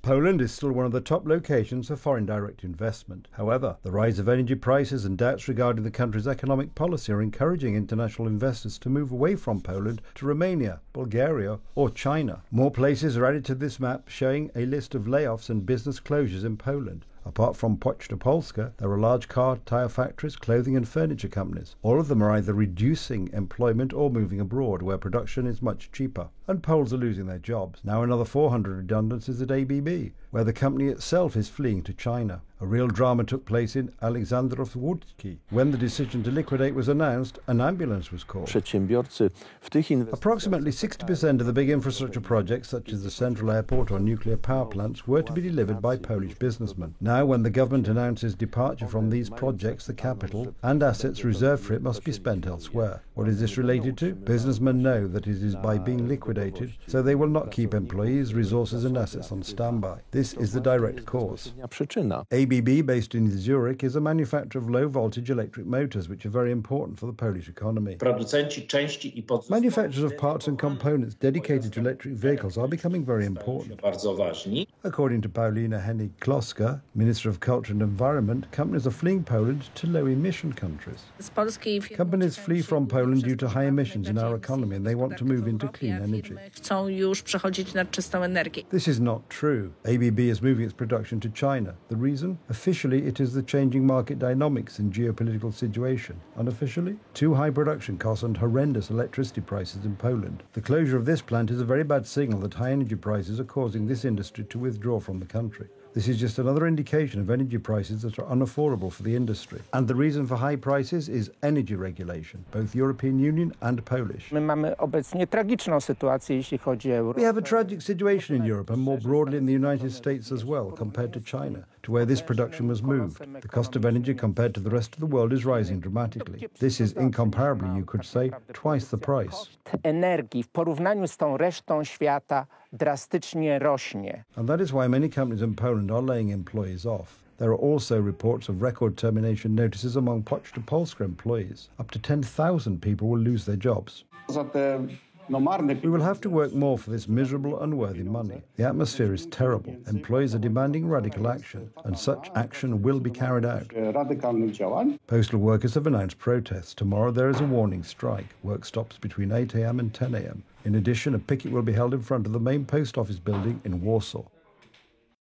Poland is still one of the top locations for foreign direct investment. However, the rise of energy prices and doubts regarding the country's economic policy are encouraging international investors to move away from Poland to Romania, Bulgaria, or China. More places are added to this map, showing a list of layoffs and business closures in Poland. Apart from Poczta Polska, there are large car, tyre factories, clothing and furniture companies. All of them are either reducing employment or moving abroad, where production is much cheaper. And Poles are losing their jobs. Now another 400 redundancies at ABB, where the company itself is fleeing to China. A real drama took place in Aleksandrów Łódzki. When the decision to liquidate was announced, an ambulance was called. Approximately 60% of the big infrastructure projects, such as the central airport or nuclear power plants, were to be delivered by Polish businessmen. Now, when the government announces departure from these projects, the capital and assets reserved for it must be spent elsewhere. What is this related to? Businessmen know that it is by being liquidated, so they will not keep employees, resources and assets on standby. This is the direct cause. ABB, based in Zurich, is a manufacturer of low-voltage electric motors, which are very important for the Polish economy. Manufacturers of parts and components dedicated to electric vehicles are becoming very important. According to Paulina Hennig-Kloska, Minister of Culture and Environment, companies are fleeing Poland to low-emission countries. Companies flee from Poland due to high emissions in our economy, and they want to move into clean energy. This is not true. ABB is moving its production to China. The reason? Officially, it is the changing market dynamics and geopolitical situation. Unofficially, too high production costs and horrendous electricity prices in Poland. The closure of this plant is a very bad signal that high energy prices are causing this industry to withdraw from the country. This is just another indication of energy prices that are unaffordable for the industry. And the reason for high prices is energy regulation, both European Union and Polish. We have a tragic situation in Europe and more broadly in the United States as well, compared to China, to where this production was moved. The cost of energy compared to the rest of the world is rising dramatically. This is incomparably, you could say, twice the price. And that is why many companies in Poland are laying employees off. There are also reports of record termination notices among Poczta Polska employees. Up to 10,000 people will lose their jobs. We will have to work more for this miserable, unworthy money. The atmosphere is terrible. Employees are demanding radical action, and such action will be carried out. Postal workers have announced protests. Tomorrow there is a warning strike. Work stops between 8 a.m. and 10 a.m. In addition, a picket will be held in front of the main post office building in Warsaw.